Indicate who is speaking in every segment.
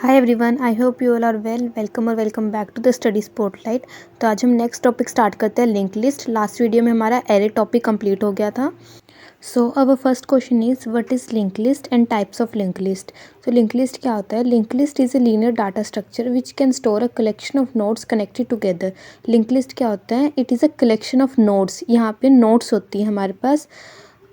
Speaker 1: Hi everyone, I hope you all are well. Welcome और welcome back to the study spotlight. तो आज हम next topic start करते हैं, लिंक लिस्ट। लास्ट वीडियो में हमारा एरे टॉपिक कंप्लीट हो गया था। So our first question is what is link list and types of link list. तो लिंक लिस्ट क्या होता है? Link list is a linear data structure which can store a collection of nodes connected together. Link list क्या होता है? It is a collection of nodes. यहाँ पे nodes होती है हमारे पास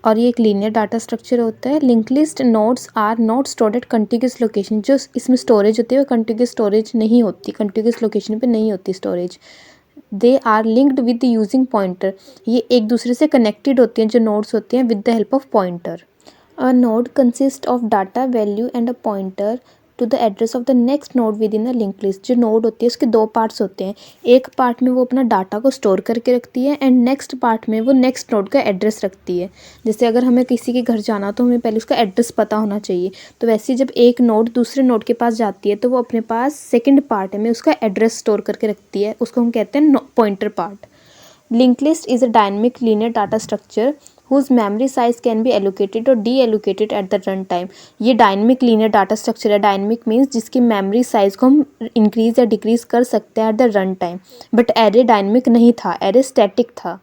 Speaker 1: और ये एक लीनियर डाटा स्ट्रक्चर होता है। Link list nodes are not stored at continuous location. जो इसमें स्टोरेज होती है वो कंटिन्यूस स्टोरेज नहीं होती, कंटिन्यूस लोकेशन पे नहीं होती storage. They are linked with using pointer. ये एक दूसरे से कनेक्टेड होती हैं जो नोड्स होते हैं with the help of pointer. A node consist of data value and a pointer to the address of the next node within a link list. जो नोड होती है उसके दो पार्ट्स होते हैं। एक पार्ट में वो अपना डाटा को स्टोर करके रखती है एंड नेक्स्ट पार्ट में वो नेक्स्ट नोड का एड्रेस रखती है। जैसे अगर हमें किसी के घर जाना तो हमें पहले उसका एड्रेस पता होना चाहिए। तो वैसे ही जब एक नोड दूसरे नोड के पास जाती है तो वो अपने पास सेकेंड पार्ट में उसका एड्रेस स्टोर करके रखती है। उसको हम कहते हैं pointer part. Linked list is a dynamic linear data structure whose memory size can be allocated or deallocated at the runtime। ये डायनेमिक लीनियर डाटा स्ट्रक्चर है। डायनेमिक मीन्स जिसकी मेमोरी साइज को हम इंक्रीज या डिक्रीज कर सकते हैं at the run time. But array dynamic नहीं था, एरे स्टैटिक था।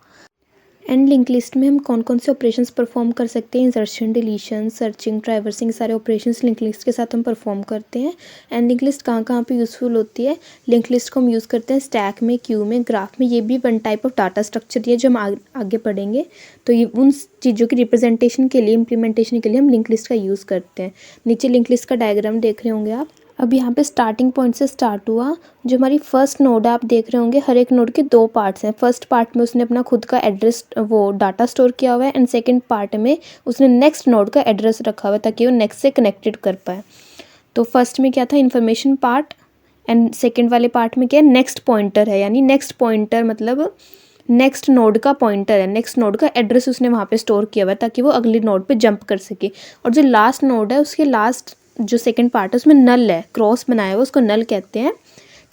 Speaker 1: एंड लिंक लिस्ट में हम कौन कौन से ऑपरेशंस परफॉर्म कर सकते हैं? इंसर्शन, डिलीशन, सर्चिंग, ट्रैवर्सिंग, सारे ऑपरेशंस लिंक लिस्ट के साथ हम परफॉर्म करते हैं। एंड लिंक लिस्ट कहाँ कहाँ पे यूज़फुल होती है? लिंक लिस्ट को हम यूज़ करते हैं स्टैक में, क्यू में, ग्राफ में। ये भी one type of data structure है जो हम आगे पढ़ेंगे। तो ये उन चीज़ों की रिप्रेजेंटेशन के लिए, इम्प्लीमेंटेशन के लिए हम लिंक लिस्ट का यूज़ करते हैं। नीचे लिंक लिस्ट का डायग्राम देख रहे होंगे आप। अब यहाँ पे स्टार्टिंग पॉइंट से स्टार्ट हुआ। जो हमारी फर्स्ट नोड है आप देख रहे होंगे, हर एक नोड के दो पार्ट्स हैं। फर्स्ट पार्ट में उसने अपना खुद का एड्रेस वो डाटा स्टोर किया हुआ है एंड सेकंड पार्ट में उसने नेक्स्ट नोड का एड्रेस रखा हुआ है ताकि वो नेक्स्ट से कनेक्टेड कर पाए। तो फर्स्ट में क्या था? Information part. एंड सेकेंड वाले पार्ट में क्या है? नेक्स्ट पॉइंटर है, यानी नेक्स्ट पॉइंटर मतलब नेक्स्ट नोड का पॉइंटर है। नेक्स्ट नोड का एड्रेस उसने वहाँ पे स्टोर किया हुआ है ताकि वो अगली नोड पे जंप कर सके। और जो लास्ट नोड है उसके लास्ट जो सेकंड पार्ट है उसमें नल है, क्रॉस बनाया हुआ, उसको नल कहते हैं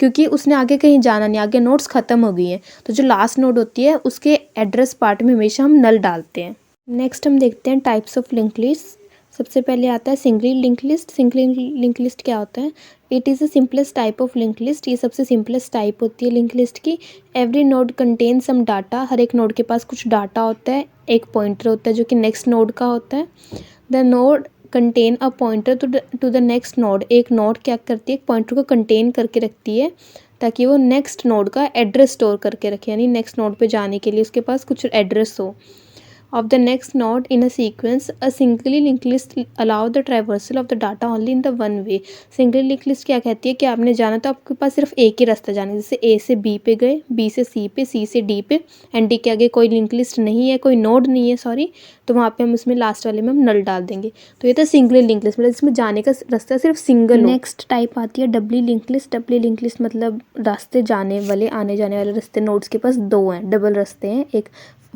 Speaker 1: क्योंकि उसने आगे कहीं जाना नहीं, आगे नोड्स ख़त्म हो गई हैं। तो जो लास्ट नोड होती है उसके एड्रेस पार्ट में हमेशा हम नल डालते हैं। नेक्स्ट हम देखते हैं टाइप्स ऑफ लिंक लिस्ट। सबसे पहले आता है single link list. Single link list क्या होता है? It is the simplest type of link list. ये सबसे सिंपलेस्ट टाइप होती है लिंक लिस्ट की। Every node contain some data. हर एक नोड के पास कुछ डाटा होता है, एक पॉइंटर होता है जो कि नेक्स्ट नोड का होता है। The node contain a pointer to the next node. एक नोड क्या करती है? एक पॉइंटर को कंटेन करके रखती है ताकि वो नेक्स्ट नोड का एड्रेस स्टोर करके रखे, यानी नेक्स्ट नोड पे जाने के लिए उसके पास कुछ एड्रेस हो। of the next node in a sequence. A singly linked list allow the traversal of the data only in the one way। Single link list क्या कहती है कि आपने जाना तो आपके पास सिर्फ एक ही रास्ता जाना है। जैसे ए से बी पे गए, बी से सी पे, सी से डी पे, एंड डी के आगे कोई लिंक लिस्ट नहीं है, कोई नोड नहीं है सॉरी, तो वहाँ पे हम उसमें लास्ट वाले में हम नल डाल देंगे। तो ये तो सिंगल लिंक लिस्ट मतलब इसमें जाने का रास्ता सिर्फ सिंगल हो। नेक्स्ट टाइप आती है डबली लिंक लिस्ट। डबली लिंक लिस्ट मतलब रास्ते जाने वाले, आने जाने वाले रास्ते नोड्स के पास दो हैं, डबल रास्ते हैं, एक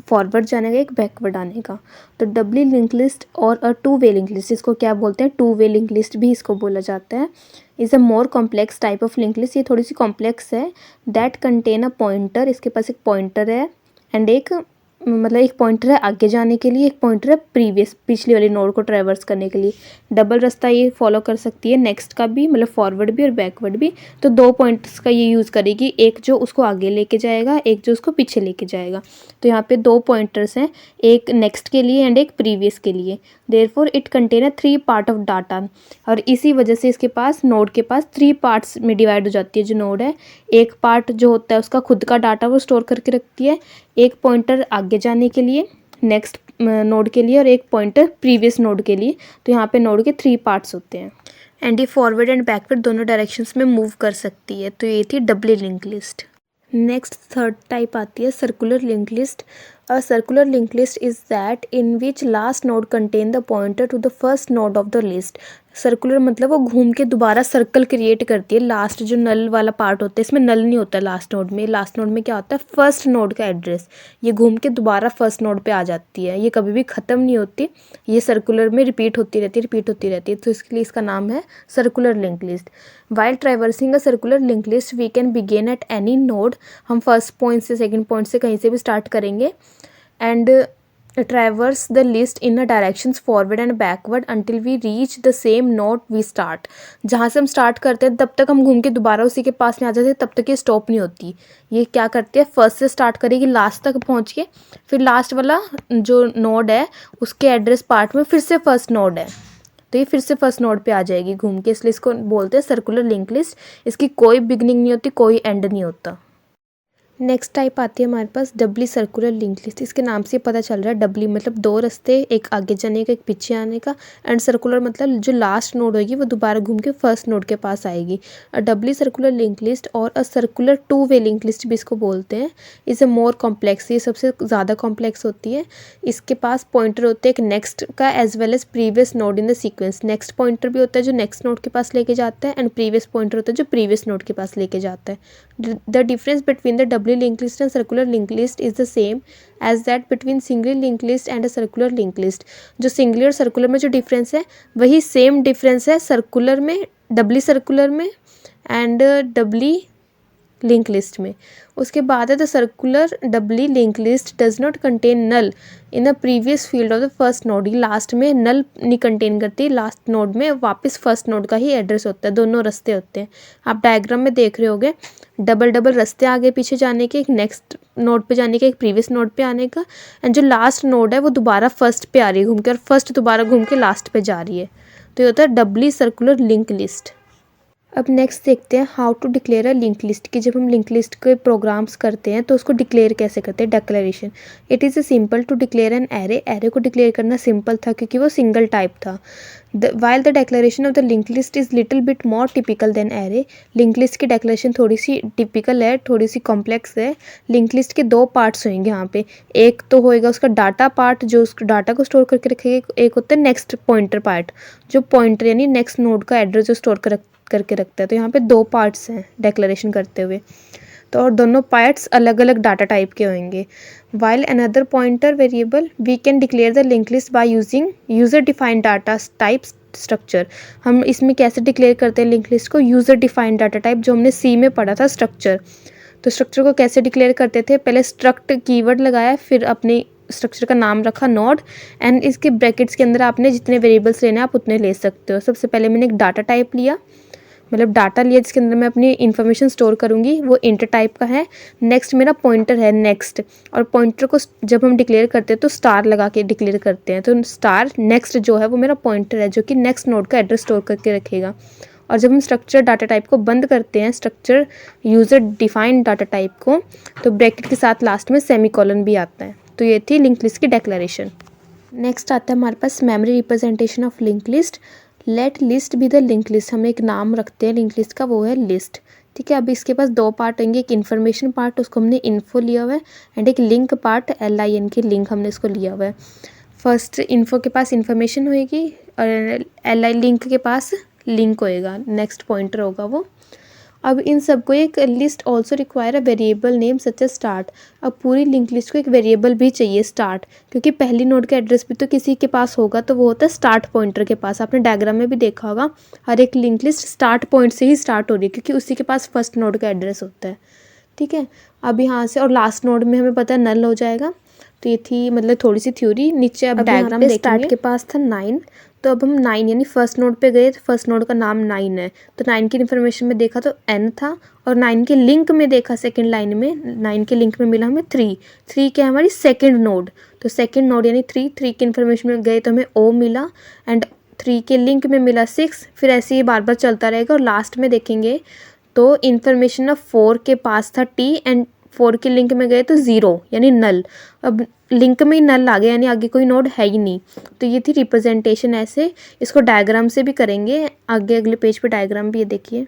Speaker 1: फॉरवर्ड जाने का, एक बैकवर्ड आने का। तो डबली लिंक लिस्ट और अ टू वे लिंक लिस्ट, इसको क्या बोलते हैं? टू वे लिंक लिस्ट भी इसको बोला जाता है। Is a more complex type of link list. ये थोड़ी सी कॉम्प्लेक्स है। That contain a pointer. इसके पास एक पॉइंटर है एंड एक मतलब एक पॉइंटर है आगे जाने के लिए, एक पॉइंटर है प्रीवियस पिछली वाली नोड को ट्रैवर्स करने के लिए। डबल रास्ता ये फॉलो कर सकती है, नेक्स्ट का भी मतलब फॉरवर्ड भी और बैकवर्ड भी। तो दो पॉइंट्स का ये यूज़ करेगी, एक जो उसको आगे लेके जाएगा, एक जो उसको पीछे लेके जाएगा। तो यहाँ पे दो पॉइंटर्स हैं, एक नेक्स्ट के लिए एंड एक प्रीवियस के लिए। Therefore it contain a three part of data. और इसी वजह से इसके पास नोड के पास थ्री पार्ट्स में डिवाइड हो जाती है जो नोड है। एक पार्ट जो होता है उसका खुद का डाटा वो स्टोर करके रखती है, एक पॉइंटर आगे जाने के लिए नेक्स्ट नोड के लिए और एक पॉइंटर प्रीवियस नोड के लिए। तो यहाँ पे नोड के थ्री पार्ट्स होते हैं एंड ये फॉरवर्ड एंड बैकवर्ड दोनों डायरेक्शंस में मूव कर सकती है। तो ये थी doubly link list. Next third type आती है circular link list. A circular link list is that in which last node contain the pointer to the first node of the list. Circular मतलब वो घूम के दोबारा सर्कल क्रिएट करती है। Last जो नल वाला पार्ट होता है इसमें नल नहीं होता लास्ट नोड में। लास्ट नोड में क्या होता है? फर्स्ट नोड का एड्रेस। ये घूम के दोबारा फर्स्ट नोड पे आ जाती है, ये कभी भी ख़त्म नहीं होती, ये सर्कुलर में रिपीट होती रहती है। तो इसके लिए इसका नाम है circular link list. While traversing a circular link list we can begin at any node. हम फर्स्ट पॉइंट से सेकंड पॉइंट से कहीं से भी स्टार्ट करेंगे and traverse the list in a directions forward and backward until we reach the same node we start। जहाँ से हम स्टार्ट करते हैं तब तक हम घूम के दोबारा उसी के पास में आ जाते हैं, तब तक ये स्टॉप नहीं होती। ये क्या करती है, फर्स्ट से स्टार्ट करेगी लास्ट तक पहुँच के, फिर लास्ट वाला जो नोड है उसके एड्रेस पार्ट में फिर से फर्स्ट नोड है, तो ये फिर से फर्स्ट नोड पे आ जाएगी घूम के, इसलिए इसको बोलते हैं सर्कुलर लिंक लिस्ट। इसकी कोई बिगनिंग नहीं होती, कोई एंड नहीं होता। नेक्स्ट टाइप आती है हमारे पास डबली सर्कुलर लिंक लिस्ट। इसके नाम से पता चल रहा है डबली मतलब दो रास्ते, एक आगे जाने का एक पीछे आने का, एंड सर्कुलर मतलब जो लास्ट नोड होगी वो दोबारा घूम के फर्स्ट नोड के पास आएगी। अ डबली सर्कुलर लिंक लिस्ट और a circular two way link list भी इसको बोलते हैं। इसे मोर कॉम्प्लेक्स, ये सबसे ज़्यादा कॉम्प्लेक्स होती है। इसके पास पॉइंटर होते हैं एक नेक्स्ट का as well as previous node in the sequence. Next pointer भी होता है जो नेक्स्ट नोड के पास लेके जाता है, एंड प्रीवियस पॉइंटर होता है जो प्रीवियस नोड के पास लेके जाता है। The difference between the doubly link list and circular link list is the same as that between single link list and a circular link list. जो सिंगल और circular में जो डिफरेंस है वही सेम डिफरेंस है सर्कुलर में, doubly circular में and doubly link list में। उसके बाद है the circular doubly link list does not contain null in the previous field of the first node. ये लास्ट में नल नहीं कंटेन करती, लास्ट नोड में वापस फर्स्ट नोड का ही एड्रेस होता है, दोनों रास्ते होते हैं। आप डायग्राम में देख रहे होगे डबल डबल रास्ते आगे पीछे जाने के, एक नेक्स्ट नोड पे जाने के, एक प्रीवियस नोड पे आने का, एंड जो लास्ट नोड है वो दोबारा फर्स्ट पे आ रही है घूम के, और फर्स्ट दोबारा घूम के लास्ट पे जा रही है। तो ये होता है डबली सर्कुलर लिंक लिस्ट। अब नेक्स्ट देखते हैं how to declare a link list, कि जब हम लिंक लिस्ट के प्रोग्राम्स करते हैं तो उसको डिक्लेयर कैसे करते हैं, declaration. It is simple to declare an array. Array को डिक्लेयर करना सिंपल था क्योंकि वो सिंगल टाइप था। While the declaration of the link list is little bit more typical than array. Link list की डिक्लेरेशन थोड़ी सी टिपिकल है, थोड़ी सी कॉम्प्लेक्स है। लिंक लिस्ट के दो पार्ट्स होंगे यहाँ पे, एक तो होएगा उसका डाटा पार्ट जो उस डाटा को स्टोर करके रखेगा, एक होता है नेक्स्ट पॉइंटर पार्ट जो पॉइंटर यानी नेक्स्ट नोड का एड्रेस जो स्टोर करके रखता है। तो यहाँ पे दो पार्ट्स हैं डिक्लेरेशन करते हुए, तो और दोनों पार्ट्स अलग अलग डाटा टाइप के होंगे। While another pointer variable we can declare the link list by using user defined data type structure. हम इसमें कैसे डिक्लेयर करते हैं लिंक लिस्ट को, यूजर डिफाइंड डाटा टाइप जो हमने सी में पढ़ा था स्ट्रक्चर। तो स्ट्रक्चर को कैसे डिक्लेयर करते थे, पहले स्ट्रक्ट कीवर्ड लगाया, फिर अपने स्ट्रक्चर का नाम रखा नोड, एंड इसके ब्रैकेट्स के अंदर आपने जितने वेरिएबल्स लेने आप उतने ले सकते हो। सबसे पहले मैंने एक डाटा टाइप लिया, मतलब डाटा लिया जिसके अंदर मैं अपनी इन्फॉर्मेशन स्टोर करूँगी, वो इंट टाइप का है। नेक्स्ट मेरा पॉइंटर है नेक्स्ट, और पॉइंटर को जब हम डिक्लेयर करते हैं तो स्टार लगा के डिक्लेयर करते हैं, तो स्टार नेक्स्ट जो है वो मेरा पॉइंटर है जो कि नेक्स्ट नोड का एड्रेस स्टोर करके रखेगा। और जब हम स्ट्रक्चर डाटा टाइप को बंद करते हैं, structure user defined data type को, तो ब्रैकेट के साथ लास्ट में सेमीकोलन भी आता है। तो ये थी लिंक लिस्ट की डिक्लेरेशन। नेक्स्ट आता है हमारे पास memory representation of link list. Let list be the link list. हम एक नाम रखते हैं लिंक लिस्ट का, वो है लिस्ट। ठीक है, अब इसके पास दो पार्ट होंगे, एक इन्फॉर्मेशन पार्ट उसको हमने इन्फो लिया हुआ है, एंड एक लिंक पार्ट LIN की लिंक हमने इसको लिया हुआ है। फर्स्ट इन्फो के पास इन्फॉर्मेशन होएगी और LI लिंक के पास लिंक होएगा, नेक्स्ट पॉइंटर होगा वो। अब इन सबको एक list also require a variable name such A start. अब पूरी लिंक लिस्ट को एक वेरिएबल भी चाहिए स्टार्ट, क्योंकि पहली नोड का एड्रेस भी तो किसी के पास होगा, तो वो होता है स्टार्ट पॉइंटर के पास। आपने डायग्राम में भी देखा होगा हर एक लिंक लिस्ट स्टार्ट पॉइंट से ही स्टार्ट हो रही है क्योंकि उसी के पास फर्स्ट नोड का एड्रेस होता है। ठीक है, अब यहाँ से और लास्ट नोड में हमें पता है नल हो जाएगा। तो ये थी मतलब थोड़ी सी थ्योरी। नीचे अब डायग्राम देखेंगे। स्टार्ट के पास था 9, तो अब हम 9 यानी फर्स्ट नोड पे गए, तो फर्स्ट नोड का नाम 9 है, तो 9 की इन्फॉर्मेशन में देखा तो n था, और 9 के लिंक में देखा सेकंड लाइन में 9 के लिंक में मिला हमें 3 क्या है हमारी सेकंड नोड, तो सेकंड नोड यानी 3 की इन्फॉर्मेशन में गए तो हमें O मिला, एंड 3 के लिंक में मिला 6। फिर ऐसे ही बार बार चलता रहेगा, और लास्ट में देखेंगे तो इन्फॉर्मेशन ऑफ 4 के पास था T, एंड 4 के लिंक में गए तो 0 यानी नल। अब लिंक में ही नल आ गया यानी आगे कोई नोड है ही नहीं। तो ये थी रिप्रेजेंटेशन। ऐसे इसको डायग्राम से भी करेंगे आगे, अगले पेज पे डायग्राम भी ये देखिए।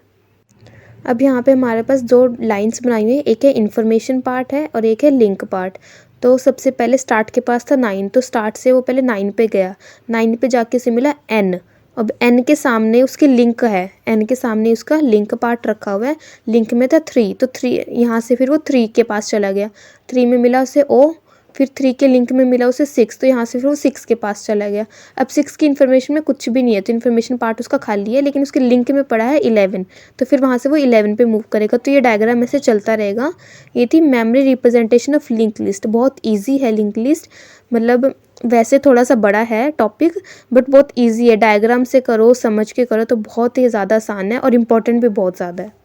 Speaker 1: अब यहाँ पे हमारे पास दो लाइंस बनाई हुई है, एक है इन्फॉर्मेशन पार्ट है और एक है लिंक पार्ट। तो सबसे पहले स्टार्ट के पास था 9, तो स्टार्ट से वो पहले 9 पे गया, 9 पे जाके से मिला n। अब n के सामने उसकी लिंक है, n के सामने उसका लिंक पार्ट रखा हुआ है, लिंक में था 3, तो 3 यहाँ से फिर वो 3 के पास चला गया, 3 में मिला उसे O, फिर 3 के लिंक में मिला उसे 6, तो यहाँ से फिर वो 6 के पास चला गया। अब 6 की इन्फॉर्मेशन में कुछ भी नहीं है, तो इन्फॉर्मेशन पार्ट उसका खाली है, लेकिन उसके लिंक में पड़ा है 11, तो फिर वहाँ से वो 11 पे मूव करेगा। तो ये डायग्राम ऐसे चलता रहेगा। ये थी memory representation of link list. बहुत ईजी है लिंक लिस्ट। मतलब वैसे थोड़ा सा बड़ा है टॉपिक, बट बहुत इजी है, डायग्राम से करो, समझ के करो तो बहुत ही ज़्यादा आसान है और इम्पोर्टेंट भी बहुत ज़्यादा है।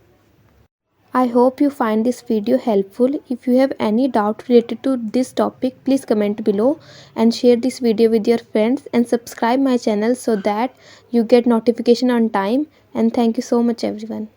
Speaker 1: I hope you find this video helpful. If you have any doubt related to this topic, please comment below and share this video with your friends and subscribe my channel so that you get notification on time. And thank you so much everyone.